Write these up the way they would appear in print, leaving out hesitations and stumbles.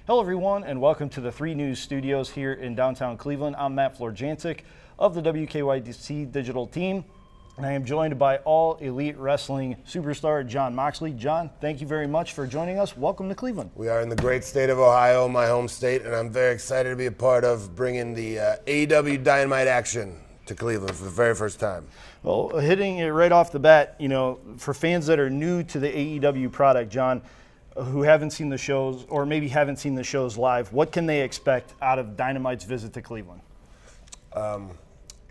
Hello everyone and welcome to the 3 News Studios here in downtown Cleveland. I'm Matt Florjanczyk of the WKYC digital team, and I am joined by All Elite Wrestling superstar John Moxley. John, thank you very much for joining us. Welcome to Cleveland. We are in the great state of Ohio, my home state, and I'm very excited to be a part of bringing the AEW Dynamite action to Cleveland for the very first time. Well, hitting it right off the bat, for fans that are new to the AEW product, John, who haven't seen the shows or maybe haven't seen the shows live, what can they expect out of Dynamite's visit to Cleveland?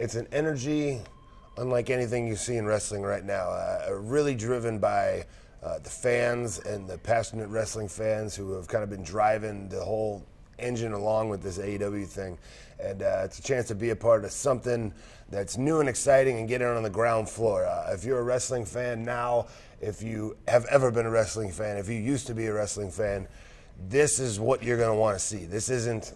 It's an energy unlike anything you see in wrestling right now, really driven by the fans and the passionate wrestling fans who have kind of been driving the whole engine along with this AEW thing. And it's a chance to be a part of something that's new and exciting and get in on the ground floor. If you're a wrestling fan now, if you have ever been a wrestling fan, if you used to be a wrestling fan, this is what you're going to want to see. This isn't,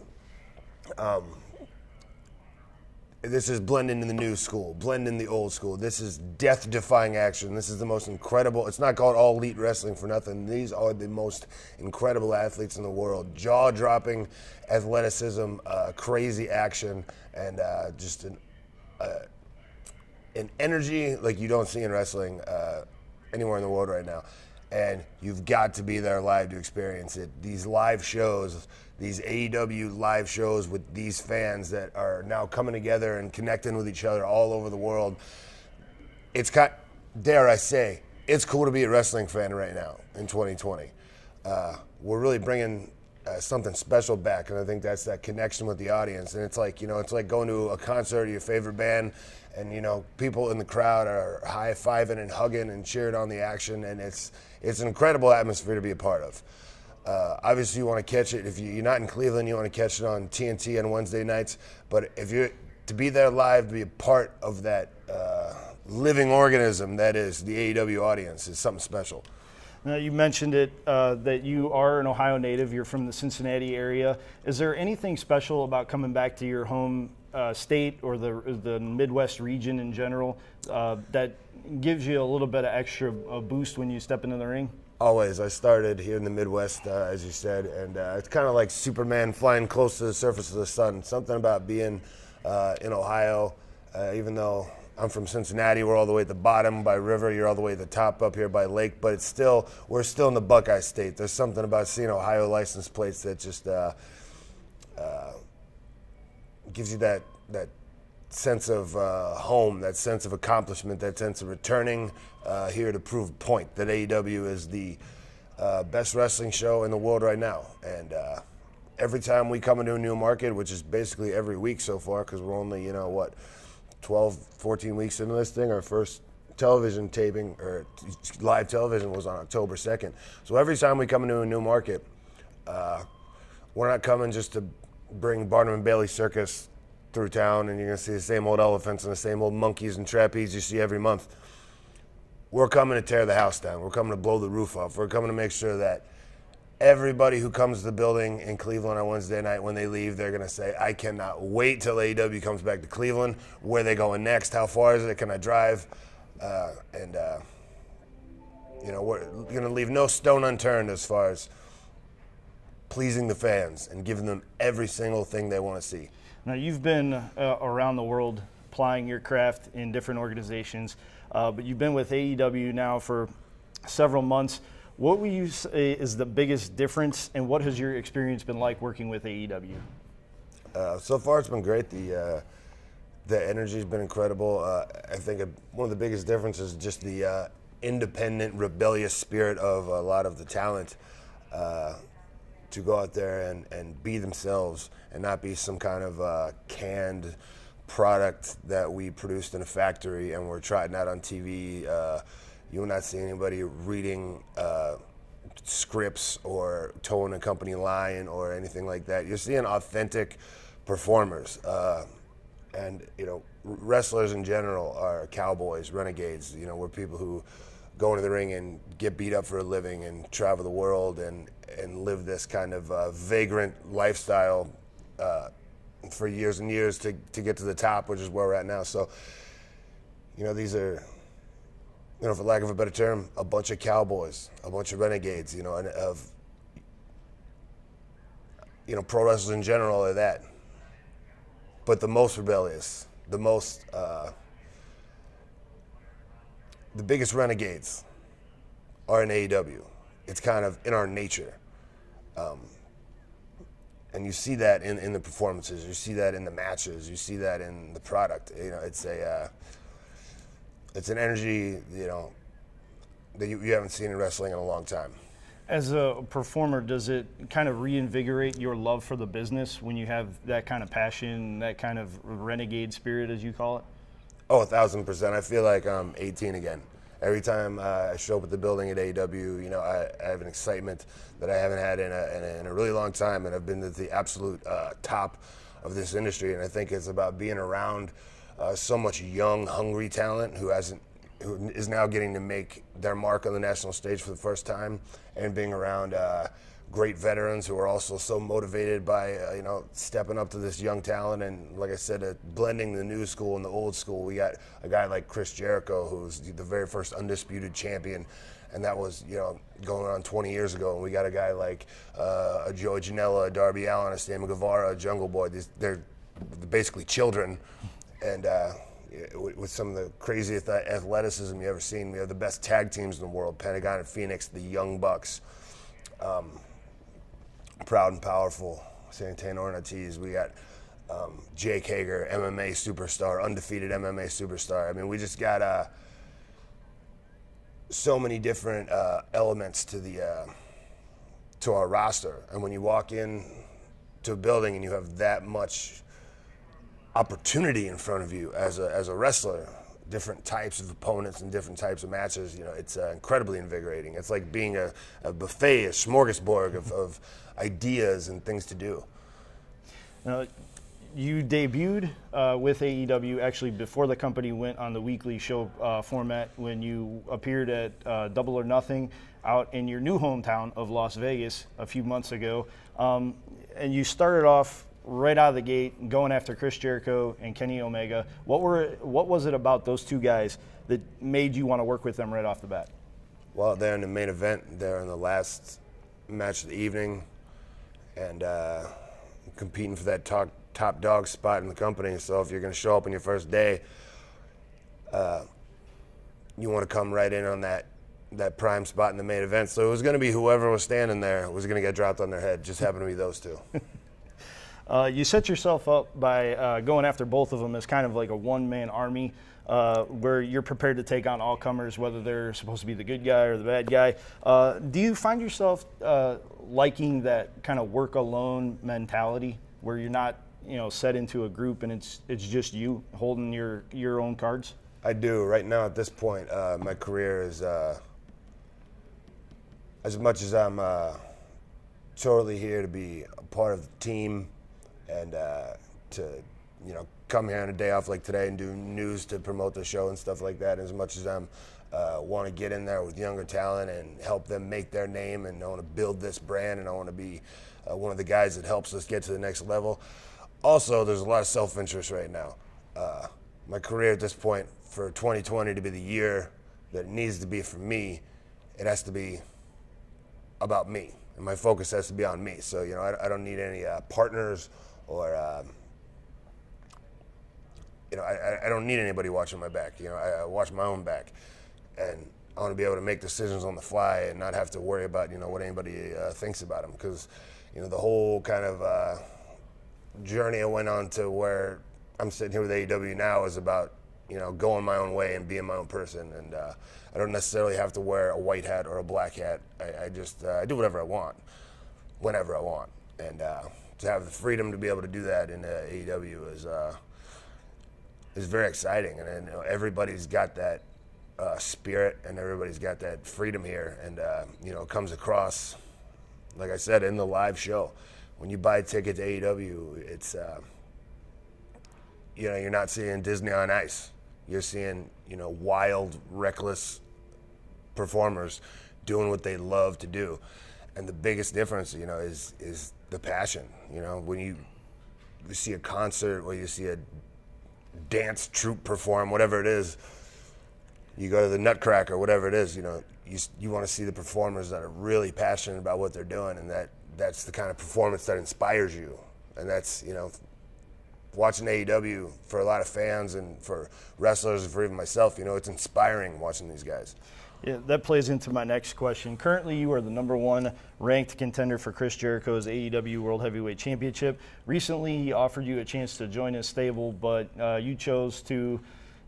this is blend into the new school, blend in the old school. This is death-defying action. This is the most incredible. It's not called All Elite Wrestling for nothing. These are the most incredible athletes in the world. Jaw-dropping athleticism, crazy action, and just an energy like you don't see in wrestling anywhere in the world right now. And you've got to be there live to experience it. These live shows, these AEW live shows with these fans that are now coming together and connecting with each other all over the world. It's dare I say, it's cool to be a wrestling fan right now in 2020. We're really bringing something special back, and I think that's that connection with the audience. And it's like, it's like going to a concert of your favorite band, and people in the crowd are high-fiving and hugging and cheering on the action, and it's an incredible atmosphere to be a part of. Obviously, you want to catch it. If you're not in Cleveland, you want to catch it on TNT on Wednesday nights. But if you're to be there live, to be a part of that living organism that is the AEW audience, is something special. Now, you mentioned it, that you are an Ohio native. You're from the Cincinnati area. Is there anything special about coming back to your home state or the Midwest region in general that gives you a little bit of extra boost when you step into the ring? Always. I started here in the Midwest, as you said, and it's kind of like Superman flying close to the surface of the sun. Something about being in Ohio, even though I'm from Cincinnati, we're all the way at the bottom by river, you're all the way at the top up here by lake, but we're still in the Buckeye State. There's something about seeing Ohio license plates that just gives you that sense of home, that sense of accomplishment, that sense of returning here to prove a point that AEW is the best wrestling show in the world right now. And every time we come into a new market, which is basically every week so far, because we're only, 12, 14 weeks into this thing, our first television taping, or live television, was on October 2nd. So every time we come into a new market, we're not coming just to bring Barnum and Bailey Circus through town and you're going to see the same old elephants and the same old monkeys and trapeze you see every month. We're coming to tear the house down. We're coming to blow the roof off. We're coming to make sure that everybody who comes to the building in Cleveland on Wednesday night, when they leave, they're going to say, I cannot wait till AEW comes back to Cleveland. Where are they going next? How far is it? Can I drive? We're going to leave no stone unturned as far as pleasing the fans and giving them every single thing they want to see. Now, you've been around the world plying your craft in different organizations, but you've been with AEW now for several months. What would you say is the biggest difference, and what has your experience been like working with AEW? So far, it's been great. The energy's been incredible. I think one of the biggest differences is just the independent, rebellious spirit of a lot of the talent to go out there and be themselves and not be some kind of canned product that we produced in a factory and we're trotting out on TV. You will not see anybody reading scripts or towing a company line or anything like that. You're seeing authentic performers. And wrestlers in general are cowboys, renegades. We're people who go into the ring and get beat up for a living and travel the world and live this kind of vagrant lifestyle for years and years to get to the top, which is where we're at now. So, these are, for lack of a better term, a bunch of cowboys, a bunch of renegades, and pro wrestlers in general are that. But the most rebellious, the biggest renegades are in AEW. It's kind of in our nature. And you see that in the performances, you see that in the matches, you see that in the product. It's an energy, that you haven't seen in wrestling in a long time. As a performer, does it kind of reinvigorate your love for the business when you have that kind of passion, that kind of renegade spirit, as you call it? Oh, 1,000%. I feel like I'm 18 again. Every time I show up at the building at AEW, I have an excitement that I haven't had in a really long time, and I've been at the absolute top of this industry. And I think it's about being around so much young, hungry talent who is now getting to make their mark on the national stage for the first time, and being around great veterans who are also so motivated by stepping up to this young talent. And like I said, blending the new school and the old school. We got a guy like Chris Jericho, who's the very first undisputed champion, and that was going on 20 years ago. And we got a guy like a Joey Janela, a Darby Allin, a Sammy Guevara, a Jungle Boy. They're basically children, and with some of the craziest athleticism you ever seen. We have the best tag teams in the world: Pentagon and Phoenix, the Young Bucks. Proud and Powerful, Santana Ortiz. We got Jake Hager, MMA superstar, undefeated MMA superstar. I mean, we just got so many different elements to our roster. And when you walk in to a building and you have that much opportunity in front of you as a wrestler, different types of opponents and different types of matches, it's incredibly invigorating. It's like being a buffet, a smorgasbord of ideas and things to do. You debuted with AEW actually before the company went on the weekly show format, when you appeared at Double or Nothing out in your new hometown of Las Vegas a few months ago. And you started off right out of the gate going after Chris Jericho and Kenny Omega. What was it about those two guys that made you want to work with them right off the bat? Well, they're in the main event. They're in the last match of the evening, and competing for that top dog spot in the company. So if you're going to show up on your first day, you want to come right in on that prime spot in the main event. So it was going to be whoever was standing there was going to get dropped on their head. Just happened to be those two. You set yourself up by going after both of them as kind of like a one-man army, where you're prepared to take on all comers, whether they're supposed to be the good guy or the bad guy. Do you find yourself liking that kind of work alone mentality, where you're not set into a group and it's just you holding your own cards? I do. Right now at this point, my career is, as much as I'm totally here to be a part of the team, and to come here on a day off like today and do news to promote the show and stuff like that. As much as I'm want to get in there with younger talent and help them make their name, and I want to build this brand, and I want to be one of the guys that helps us get to the next level. Also, there's a lot of self-interest right now. My career at this point, for 2020 to be the year that it needs to be for me, it has to be about me, and my focus has to be on me. So I don't need any partners. Or, I don't need anybody watching my back. I watch my own back, and I want to be able to make decisions on the fly and not have to worry about, what anybody thinks about them. Because, the whole kind of journey I went on to where I'm sitting here with AEW now is about, going my own way and being my own person. And I don't necessarily have to wear a white hat or a black hat. I just I do whatever I want, whenever I want. And to have the freedom to be able to do that in AEW is very exciting, and everybody's got that spirit, and everybody's got that freedom here, and it comes across, like I said, in the live show. When you buy a ticket to AEW, it's you're not seeing Disney on Ice. You're seeing wild, reckless performers doing what they love to do, and the biggest difference is the passion. When you see a concert or you see a dance troupe perform, whatever it is, you go to the Nutcracker, whatever it is, you want to see the performers that are really passionate about what they're doing, and that's the kind of performance that inspires you. And that's, watching AEW for a lot of fans and for wrestlers and for even myself, it's inspiring watching these guys. Yeah, that plays into my next question. Currently, you are the #1 ranked contender for Chris Jericho's AEW World Heavyweight Championship. Recently, he offered you a chance to join his stable, but you chose to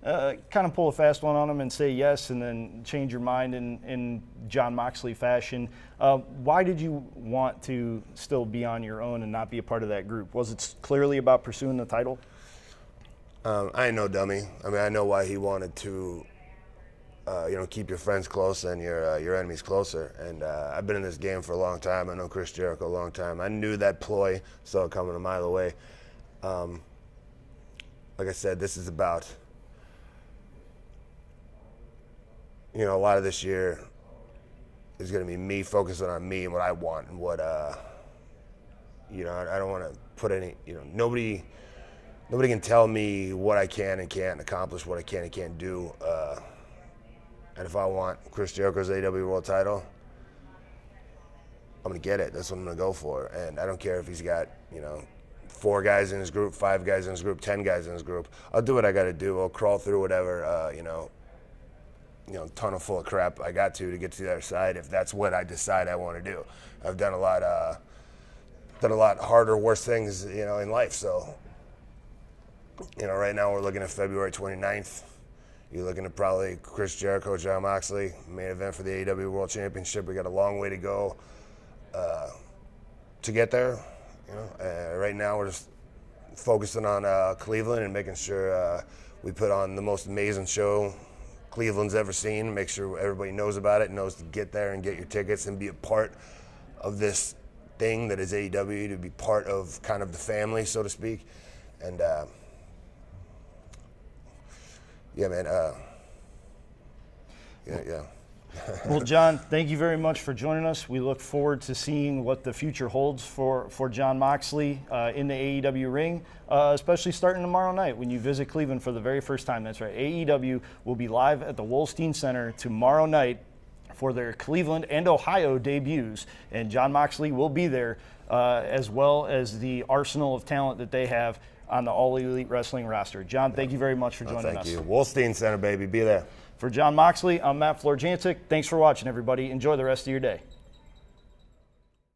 kind of pull a fast one on him and say yes, and then change your mind in Jon Moxley fashion. Why did you want to still be on your own and not be a part of that group? Was it clearly about pursuing the title? I ain't no dummy. I mean, I know why he wanted to, keep your friends close and your enemies closer. And I've been in this game for a long time. I know Chris Jericho a long time. I knew that ploy, saw it coming a mile away. Like I said, this is about, a lot of this year is going to be me focusing on me and what I want and what, I don't want to put any, nobody can tell me what I can and can't accomplish, what I can and can't do. And if I want Chris Jericho's AEW World title, I'm going to get it. That's what I'm going to go for. And I don't care if he's got, 4 guys in his group, 5 guys in his group, 10 guys in his group. I'll do what I got to do. I'll crawl through whatever, tunnel full of crap I got to get to the other side if that's what I decide I want to do. I've done a lot harder, worse things, in life. So, right now we're looking at February 29th. You're looking at probably Chris Jericho, Jon Moxley, main event for the AEW World Championship. We got a long way to go to get there. Right now we're just focusing on Cleveland and making sure we put on the most amazing show Cleveland's ever seen. Make sure everybody knows about it, knows to get there and get your tickets and be a part of this thing that is AEW, to be part of kind of the family, so to speak. And yeah, man. Yeah. Well, Jon, thank you very much for joining us. We look forward to seeing what the future holds for Jon Moxley in the AEW ring, especially starting tomorrow night when you visit Cleveland for the very first time. That's right. AEW will be live at the Wolstein Center tomorrow night for their Cleveland and Ohio debuts, and Jon Moxley will be there, as well as the arsenal of talent that they have on the All Elite Wrestling roster. Jon, thank you very much for joining us. Thank you. Wolstein Center, baby. Be there. For Jon Moxley, I'm Matt Florjancic. Thanks for watching, everybody. Enjoy the rest of your day.